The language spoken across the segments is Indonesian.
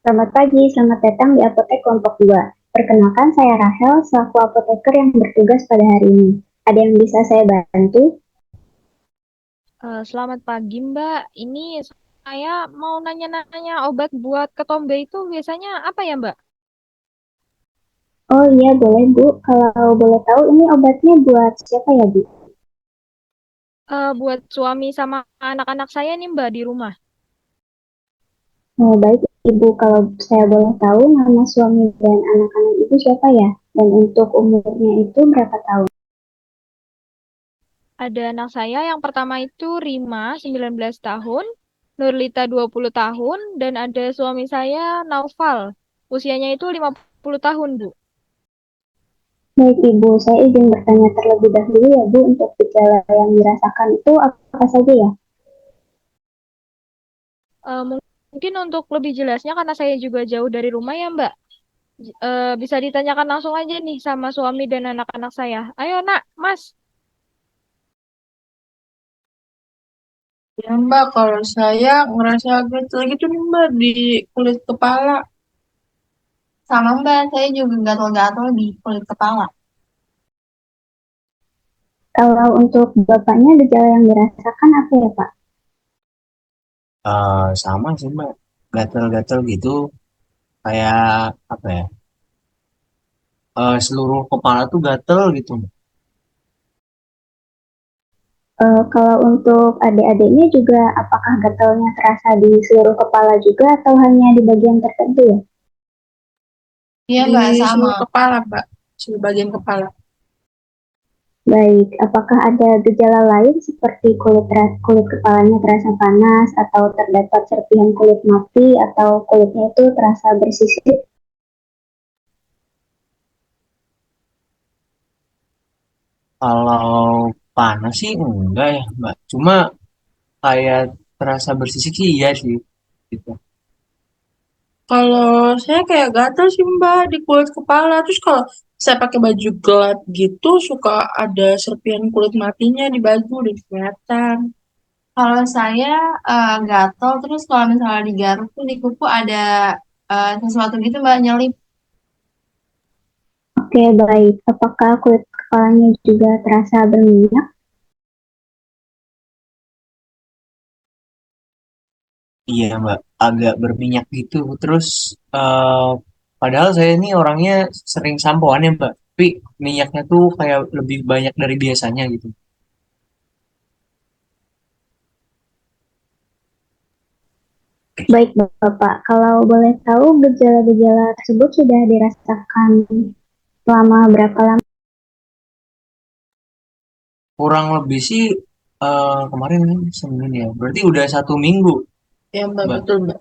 Selamat pagi, selamat datang di Apotek Kelompok 2. Perkenalkan, saya Rahel, selaku apoteker yang bertugas pada hari ini. Ada yang bisa saya bantu? Selamat pagi Mbak. Ini saya mau nanya-nanya obat buat ketombe itu biasanya apa ya Mbak? Oh iya, boleh Bu. Kalau boleh tahu, ini obatnya buat siapa ya Bu? Buat suami sama anak-anak saya nih Mbak di rumah. Oh, baik Ibu, kalau saya boleh tahu nama suami dan anak-anak itu siapa ya? Dan untuk umurnya itu berapa tahun? Ada anak saya yang pertama itu Rima 19 tahun, Nurlita 20 tahun, dan ada suami saya Naufal. Usianya itu 50 tahun Bu. Baik Ibu, saya izin bertanya terlebih dahulu ya Bu, untuk gejala yang dirasakan itu apa saja ya? Mungkin untuk lebih jelasnya karena saya juga jauh dari rumah ya Mbak. Bisa ditanyakan langsung aja nih sama suami dan anak-anak saya. Ayo nak, Mas. Ya Mbak, kalau saya ngerasa gatel gitu nih Mbak di kulit kepala. Sama Mbak, saya juga gatel-gatel di kulit kepala. Kalau untuk Bapaknya gejala yang dirasakan apa ya Pak? Sama sih mbak, gatel-gatel gitu, kayak apa ya, seluruh kepala tuh gatel gitu. Kalau untuk adik-adiknya juga, apakah gatalnya terasa di seluruh kepala juga atau hanya di bagian tertentu ya? Iya Mbak, sama. Seluruh kepala Mbak, seluruh bagian kepala. Baik, apakah ada gejala lain seperti kulit kepalanya terasa panas atau terdapat serpihan kulit mati atau kulitnya itu terasa bersisik? Kalau panas sih enggak ya mbak, cuma kayak terasa bersisik sih iya sih, gitu. Kalau saya kayak gatel sih Mbak di kulit kepala. Terus kalau saya pakai baju gelap gitu, suka ada serpihan kulit matinya di baju udah kelihatan. Kalau saya gatel, terus kalau misalnya digaruk tuh di kuku ada sesuatu gitu Mbak nyelip. Oke, baik. Apakah kulit kepalanya juga terasa berminyak? Iya mbak, agak berminyak gitu. Terus eh padahal saya ini orangnya sering sampoan ya mbak, tapi minyaknya tuh kayak lebih banyak dari biasanya gitu. Baik, Bapak. Kalau boleh tahu, gejala-gejala tersebut sudah dirasakan selama berapa lama? Kurang lebih sih kemarin Senin ya. Berarti udah 1 minggu, Ya Mbak, Mbak. betul Mbak.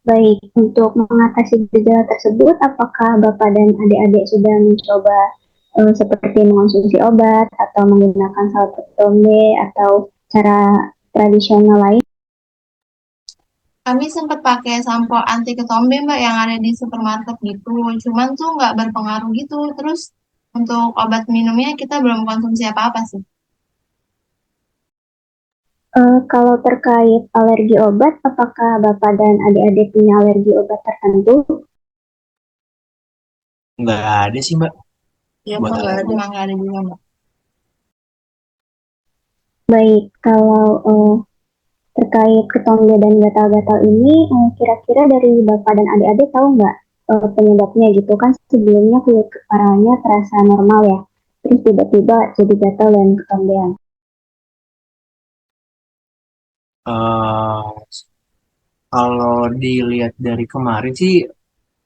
Baik, untuk mengatasi gejala tersebut, apakah Bapak dan adik-adik sudah mencoba seperti mengonsumsi obat atau menggunakan salep tombe atau cara tradisional lain? Kami sempat pakai sampo anti ketombe Mbak yang ada di supermarket gitu. Cuman tuh nggak berpengaruh gitu. Terus untuk obat minumnya kita belum konsumsi apa-apa sih. Kalau terkait alergi obat, apakah Bapak dan adik-adik punya alergi obat tertentu? Nggak ada sih, Mbak. Ya Buat Mbak, nggak apa? ada. Emang nggak ada juga Mbak. Baik, kalau terkait ketombe dan gatal-gatal ini, kira-kira dari Bapak dan adik-adik tahu nggak penyebabnya gitu kan? Sebelumnya kulit kepalanya terasa normal ya, terus tiba-tiba jadi gatal dan ketombean. Eh, Kalau dilihat dari kemarin sih,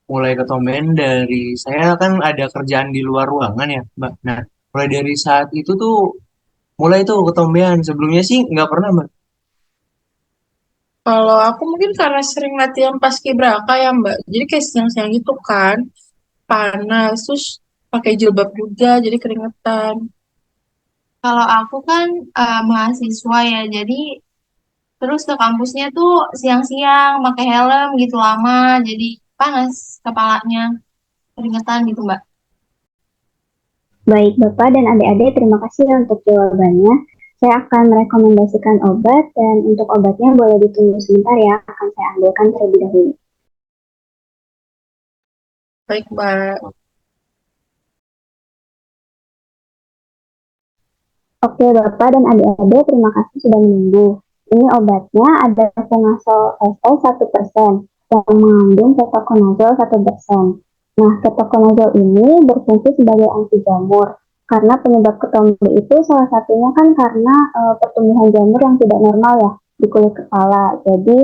mulai ketombean dari saya kan ada kerjaan di luar ruangan ya, Mbak. Nah, mulai dari saat itu tuh mulai tuh ketombean. Sebelumnya sih nggak pernah, Mbak. Kalau aku mungkin karena sering latihan paskibraka ya Mbak. Jadi kayak siang-siang gitu kan. Panas. Terus pakai jilbab juga jadi keringetan. Kalau aku kan mahasiswa ya. Jadi terus ke kampusnya tuh siang-siang pakai helm gitu lama. Jadi panas kepalanya. Keringetan gitu Mbak. Baik Bapak dan adik-adik, terima kasih ya untuk jawabannya. Saya akan merekomendasikan obat dan untuk obatnya boleh ditunggu sebentar ya, akan saya ambilkan terlebih dahulu. Baik, Mbak. Oke, Bapak dan adik-adik, terima kasih sudah menunggu. Ini obatnya ada Fungasol ST 1% yang mengandung ketoconazole 1%. Nah, ketoconazole ini berfungsi sebagai anti jamur. Karena penyebab ketombe itu salah satunya kan karena pertumbuhan jamur yang tidak normal ya di kulit kepala. Jadi,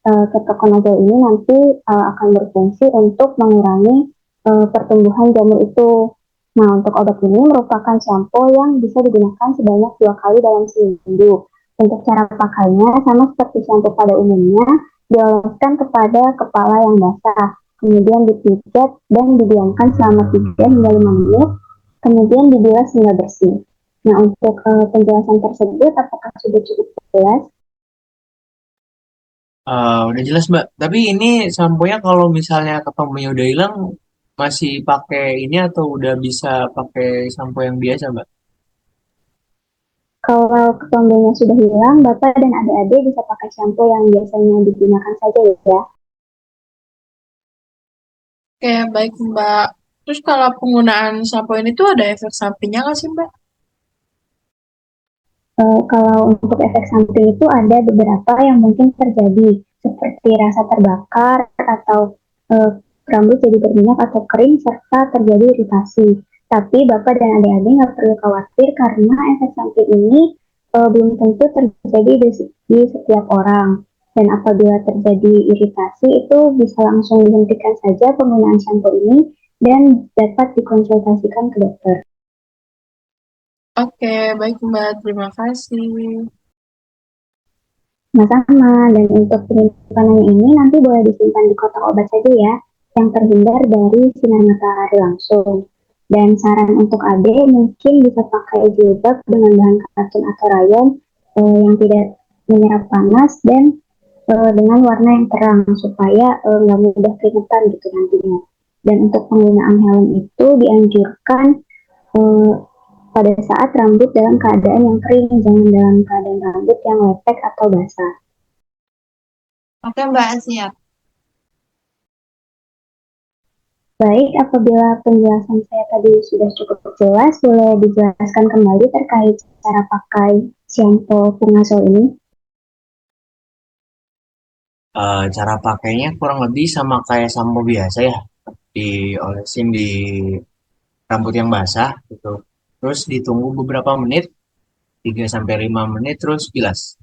ketoconazole ini nanti akan berfungsi untuk mengurangi pertumbuhan jamur itu. Nah, untuk obat ini merupakan shampoo yang bisa digunakan sebanyak 2 kali dalam seminggu. Untuk cara pakainya sama seperti shampoo pada umumnya, dioleskan kepada kepala yang basah, kemudian dipijat dan didiamkan selama 3 hingga 5 menit, kemudian dibilas hingga bersih. Nah, untuk penjelasan tersebut, apakah sudah cukup jelas? Udah jelas Mbak. Tapi ini sampo-nya kalau misalnya ketombenya udah hilang, masih pakai ini atau udah bisa pakai sampo yang biasa Mbak? Kalau ketombenya sudah hilang, Bapak dan adik-adik bisa pakai shampoo yang biasanya digunakan saja ya. Oke, baik, Mbak. Terus kalau penggunaan sampo ini tuh ada efek sampingnya nggak sih, Mbak? Kalau untuk efek samping itu ada beberapa yang mungkin terjadi, seperti rasa terbakar atau uh, rambut jadi berminyak atau kering serta terjadi iritasi. Tapi Bapak dan adik-adik nggak perlu khawatir karena efek samping ini belum tentu terjadi di setiap orang. Dan apabila terjadi iritasi itu bisa langsung dihentikan saja penggunaan shampoo ini dan dapat dikonsultasikan ke dokter. Oke, baik, Mbak. Terima kasih. Sama-sama, dan untuk penyimpanannya ini nanti boleh disimpan di kotak obat saja ya, yang terhindar dari sinar matahari langsung. Dan saran untuk adik mungkin bisa pakai jilbab dengan bahan katun atau rayon yang tidak menyerap panas dan dengan warna yang terang supaya nggak mudah keringetan gitu nantinya. Dan untuk penggunaan helm itu dianjurkan eh, pada saat rambut dalam keadaan yang kering, jangan dalam keadaan rambut yang lepek atau basah. Oke, Mbak, siap. Baik, apabila penjelasan saya tadi sudah cukup jelas, boleh dijelaskan kembali terkait cara pakai shampoo Fungasol ini. Cara pakainya kurang lebih sama kayak sampo biasa ya, diolesin di rambut yang basah gitu. Terus ditunggu beberapa menit, 3 sampai 5 menit terus bilas.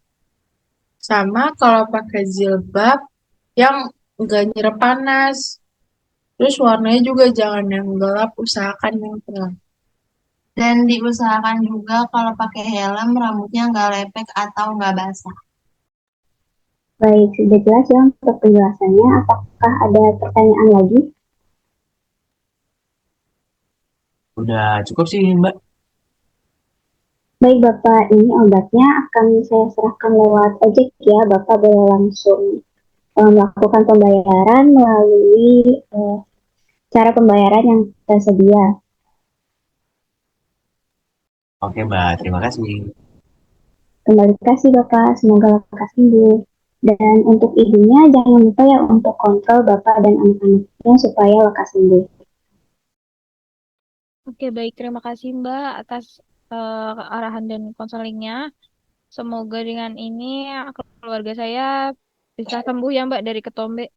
Sama kalau pakai jilbab yang nggak nyerap panas. Terus warnanya juga jangan yang gelap, usahakan yang terang. Dan diusahakan juga kalau pakai helm rambutnya nggak lepek atau nggak basah. Baik, sudah jelas ya untuk penjelasannya. Apakah ada pertanyaan lagi? Udah cukup sih Mbak. Baik, Bapak, ini obatnya akan saya serahkan lewat ojek ya. Bapak boleh langsung melakukan pembayaran melalui cara pembayaran yang tersedia. Oke Mbak, terima kasih. Kembali kasih Bapak, semoga lekas sembuh. Dan untuk ibunya jangan lupa ya untuk kontrol Bapak dan anak-anaknya supaya lekas sembuh. Oke, baik. Terima kasih Mbak atas arahan dan konselingnya. Semoga dengan ini keluarga saya bisa sembuh ya Mbak dari ketombe.